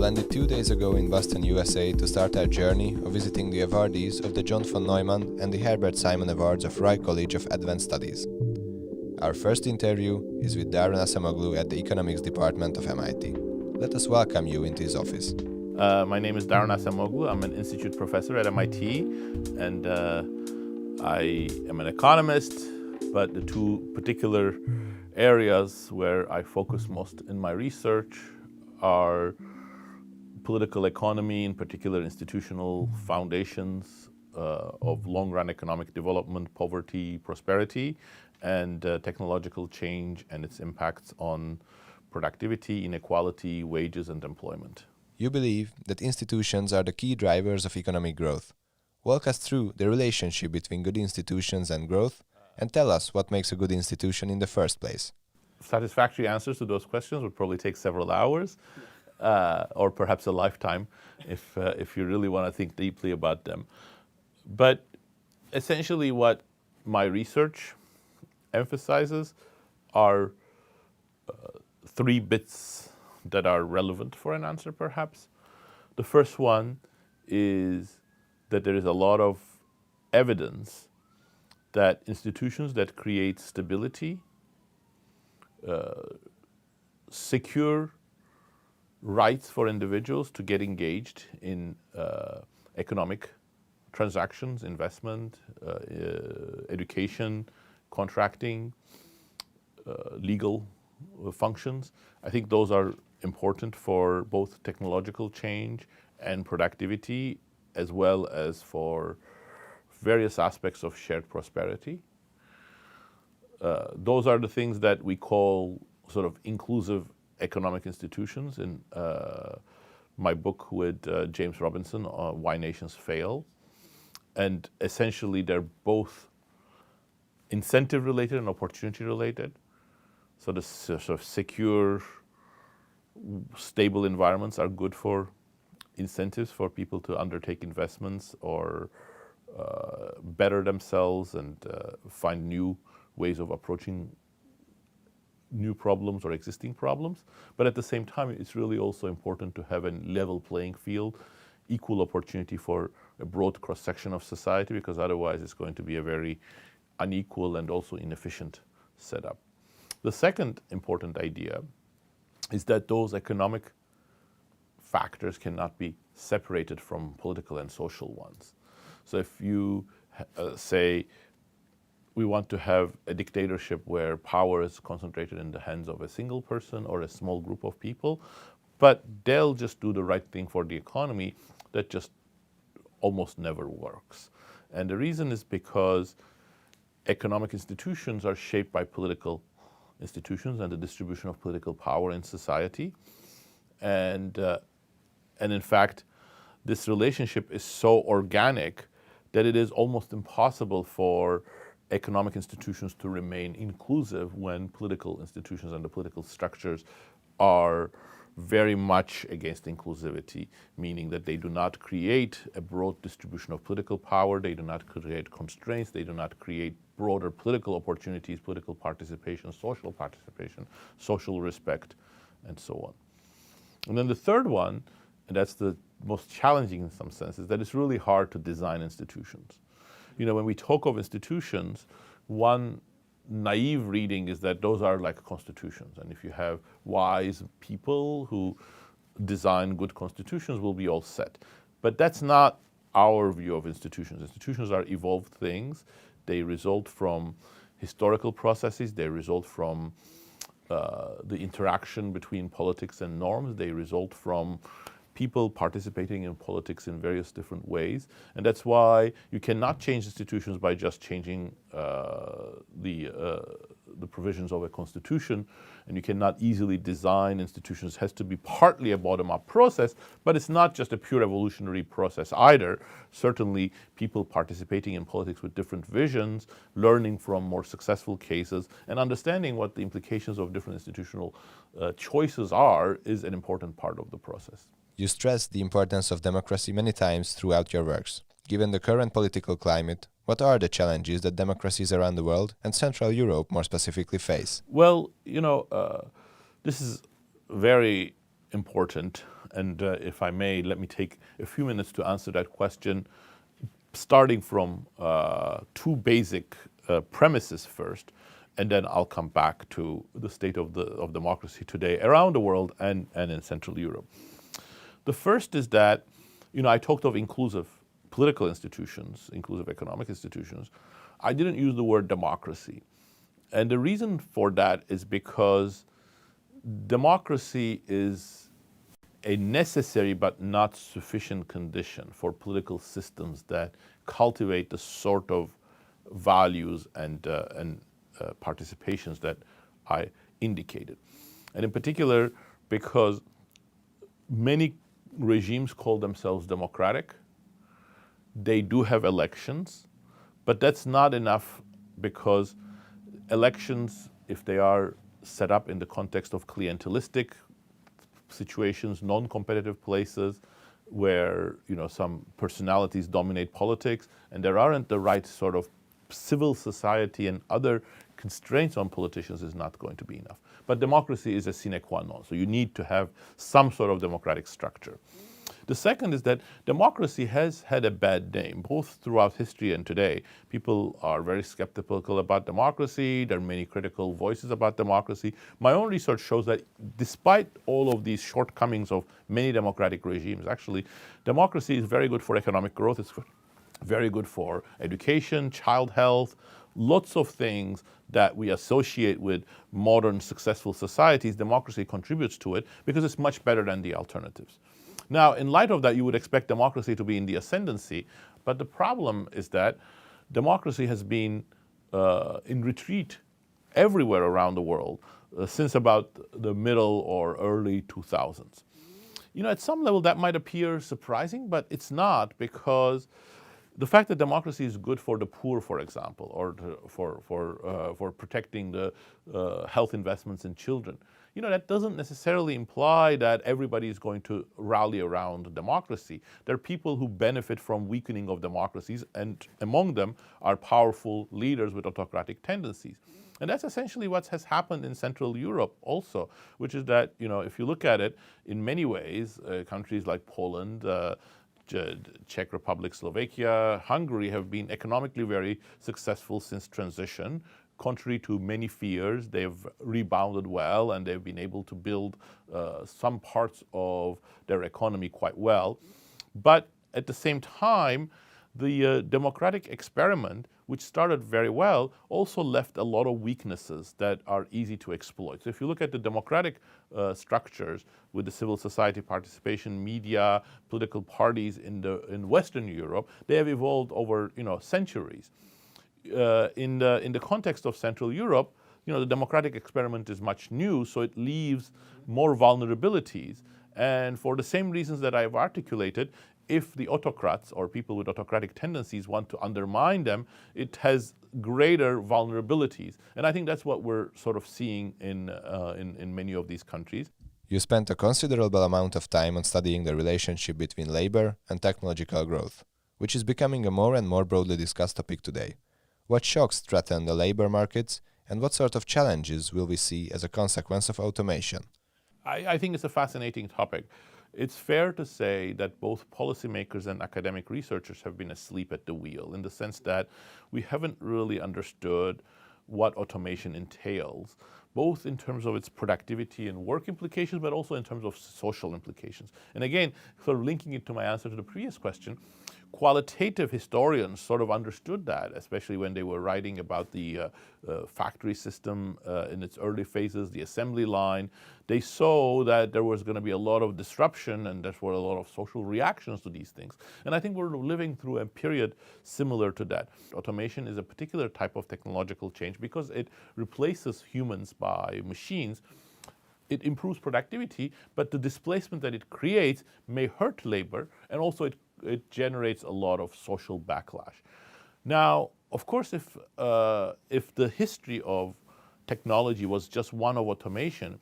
landed 2 days ago in Boston, USA to start our journey of visiting the awardees of the John von Neumann and the Herbert Simon Awards of Roy College of Advanced Studies. Our first interview is with Daron Acemoglu at the Economics Department of MIT. Let us welcome you into his office. My name is Daron Acemoglu. I'm an institute professor at MIT, and I am an economist, but the two particular areas where I focus most in my research are political economy, in particular institutional foundations of long-run economic development, poverty, prosperity, and technological change and its impacts on productivity, inequality, wages, and employment. You believe that institutions are the key drivers of economic growth. Walk us through the relationship between good institutions and growth, and tell us what makes a good institution in the first place. Satisfactory answers to those questions would probably take several hours, or perhaps a lifetime, if you really want to think deeply about them. But essentially what my research emphasizes are three bits that are relevant for an answer, perhaps. The first one is that there is a lot of evidence that institutions that create stability, secure rights for individuals to get engaged in economic transactions, investment, education, contracting, legal functions. I think those are important for both technological change and productivity, as well as for various aspects of shared prosperity. Those are the things that we call sort of inclusive economic institutions in my book with James Robinson, Why Nations Fail. And essentially they're both incentive related and opportunity related. So the sort of secure, stable environments are good for incentives for people to undertake investments or better themselves and find new ways of approaching new problems or existing problems. But at the same time, it's really also important to have a level playing field, equal opportunity for a broad cross-section of society, because otherwise it's going to be a very unequal and also inefficient setup. The second important idea is that those economic factors cannot be separated from political and social ones. So if you say we want to have a dictatorship where power is concentrated in the hands of a single person or a small group of people, but they'll just do the right thing for the economy, that just almost never works. And the reason is because economic institutions are shaped by political institutions and the distribution of political power in society. And in fact, this relationship is so organic that it is almost impossible for economic institutions to remain inclusive when political institutions and the political structures are very much against inclusivity, meaning that they do not create a broad distribution of political power, they do not create constraints, they do not create broader political opportunities, political participation, social respect, and so on. And then the third one, and that's the most challenging in some sense, is that it's really hard to design institutions. You know, when we talk of institutions, one naive reading is that those are like constitutions. And if you have wise people who design good constitutions, we'll be all set. But that's not our view of institutions. Institutions are evolved things. They result from historical processes. They result from the interaction between politics and norms. They result from people participating in politics in various different ways. And that's why you cannot change institutions by just changing the provisions of a constitution, and you cannot easily design institutions. It has to be partly a bottom-up process, but it's not just a pure evolutionary process either. Certainly people participating in politics with different visions, learning from more successful cases, and understanding what the implications of different institutional choices are is an important part of the process. You stress the importance of democracy many times throughout your works. Given the current political climate, what are the challenges that democracies around the world, and Central Europe more specifically, face? Well, this is very important And if I may, let me take a few minutes to answer that question, starting from two basic premises first, and then I'll come back to the state of democracy today around the world and in Central Europe. The first is that, I talked of inclusive political institutions, inclusive economic institutions. I didn't use the word democracy. And the reason for that is because democracy is a necessary but not sufficient condition for political systems that cultivate the sort of values and participations that I indicated. And in particular, because many regimes call themselves democratic, they do have elections, but that's not enough, because elections, if they are set up in the context of clientelistic situations, non-competitive places where some personalities dominate politics, and there aren't the right sort of civil society and other constraints on politicians, is not going to be enough. But democracy is a sine qua non, so you need to have some sort of democratic structure. The second is that democracy has had a bad name, both throughout history and today. People are very skeptical about democracy. There are many critical voices about democracy. My own research shows that despite all of these shortcomings of many democratic regimes, actually, democracy is very good for economic growth. It's very good for education, child health, lots of things that we associate with modern successful societies. Democracy contributes to it because it's much better than the alternatives. Now, in light of that, you would expect democracy to be in the ascendancy, but the problem is that democracy has been in retreat everywhere around the world since about the middle or early 2000s. At some level that might appear surprising, but it's not, because the fact that democracy is good for the poor, for example, or for protecting the health investments in children, that doesn't necessarily imply that everybody is going to rally around democracy. There are people who benefit from weakening of democracies, and among them are powerful leaders with autocratic tendencies. And that's essentially what has happened in Central Europe also, which is that, if you look at it, in many ways, countries like Poland, Czech Republic, Slovakia, Hungary have been economically very successful since transition. Contrary to many fears, they've rebounded well, and they've been able to build some parts of their economy quite well. But at the same time, the democratic experiment, which started very well, also left a lot of weaknesses that are easy to exploit. So if you look at the democratic structures with the civil society participation, media, political parties in Western Europe, they have evolved over centuries. In the context of Central Europe, the democratic experiment is much new, so it leaves more vulnerabilities. And for the same reasons that I've articulated, if the autocrats or people with autocratic tendencies want to undermine them, it has greater vulnerabilities. And I think that's what we're sort of seeing in many of these countries. You spent a considerable amount of time on studying the relationship between labor and technological growth, which is becoming a more and more broadly discussed topic today. What shocks threaten the labor markets, and what sort of challenges will we see as a consequence of automation? I think it's a fascinating topic. It's fair to say that both policymakers and academic researchers have been asleep at the wheel, in the sense that we haven't really understood what automation entails, both in terms of its productivity and work implications, but also in terms of social implications. And again, sort of linking it to my answer to the previous question, qualitative historians sort of understood that, especially when they were writing about the factory system in its early phases, the assembly line. They saw that there was going to be a lot of disruption, and there were a lot of social reactions to these things. And I think we're living through a period similar to that. Automation is a particular type of technological change because it replaces humans by machines. It improves productivity, but the displacement that it creates may hurt labor, and also it generates a lot of social backlash. Now, of course, if the history of technology was just one of automation,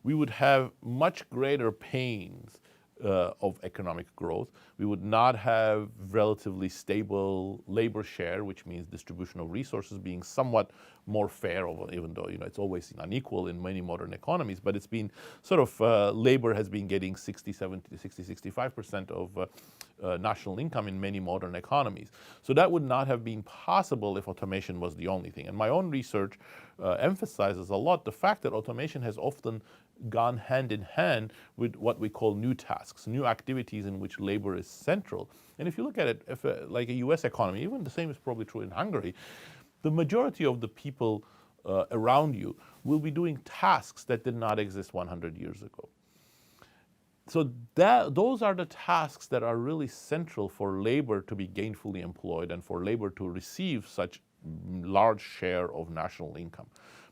we would have much greater pains of economic growth. We would not have relatively stable labor share, which means distribution of resources being somewhat more fair, even though it's always unequal in many modern economies. But it's been sort of labor has been getting 60, 70, 60, 65% of national income in many modern economies. So that would not have been possible if automation was the only thing. And my own research emphasizes a lot the fact that automation has often gone hand in hand with what we call new tasks, new activities in which labor is central. And if you look at it, if like a US economy, even the same is probably true in Hungary, the majority of the people around you will be doing tasks that did not exist 100 years ago. So those are the tasks that are really central for labor to be gainfully employed and for labor to receive such large share of national income.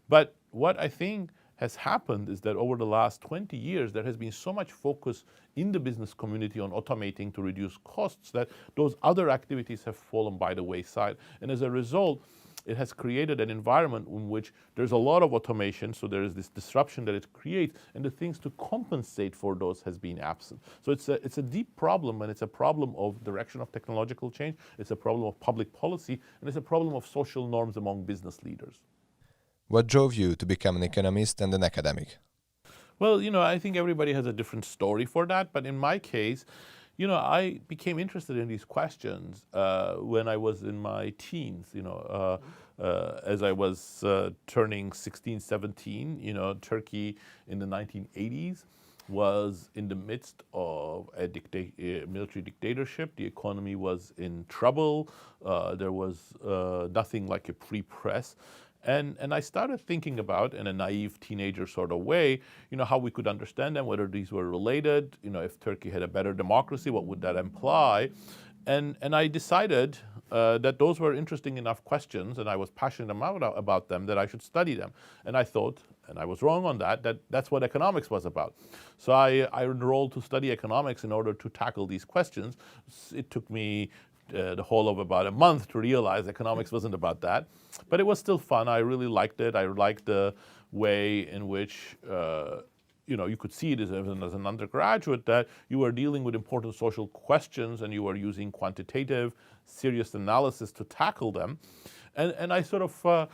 But what I think has happened is that over the last 20 years, there has been so much focus in the business community on automating to reduce costs that those other activities have fallen by the wayside. And as a result, it has created an environment in which there's a lot of automation, so there is this disruption that it creates, and the things to compensate for those has been absent. So it's a deep problem, and it's a problem of direction of technological change, it's a problem of public policy, and it's a problem of social norms among business leaders. What drove you to become an economist and an academic? Well, I think everybody has a different story for that, but in my case, I became interested in these questions when I was in my teens, as I was turning 16, 17, Turkey in the 1980s was in the midst of a military dictatorship. The economy was in trouble. There was nothing like a free press. And I started thinking about, in a naive teenager sort of way, how we could understand them, whether these were related, if Turkey had a better democracy, what would that imply? And I decided that those were interesting enough questions, and I was passionate about them, that I should study them. And I thought, and I was wrong on that's what economics was about. So I enrolled to study economics in order to tackle these questions. It took me the whole of about a month to realize economics wasn't about that. But it was still fun. I really liked it. I liked the way in which you could see it as an undergraduate, that you were dealing with important social questions and you were using quantitative, serious analysis to tackle them. And I sort of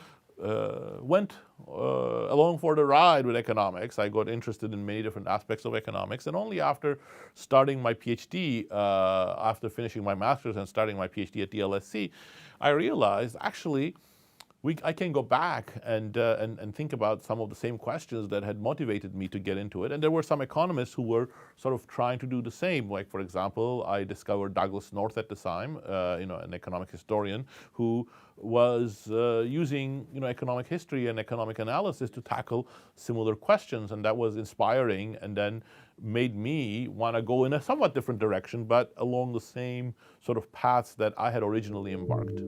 went along for the ride with economics. I got interested in many different aspects of economics, and only after starting my PhD, after finishing my master's and starting my PhD at the LSE, I realized actually I can go back and think about some of the same questions that had motivated me to get into it. And there were some economists who were sort of trying to do the same. Like, for example, I discovered Douglas North at the time, an economic historian who was using economic history and economic analysis to tackle similar questions. And that was inspiring, and then made me want to go in a somewhat different direction, but along the same sort of paths that I had originally embarked.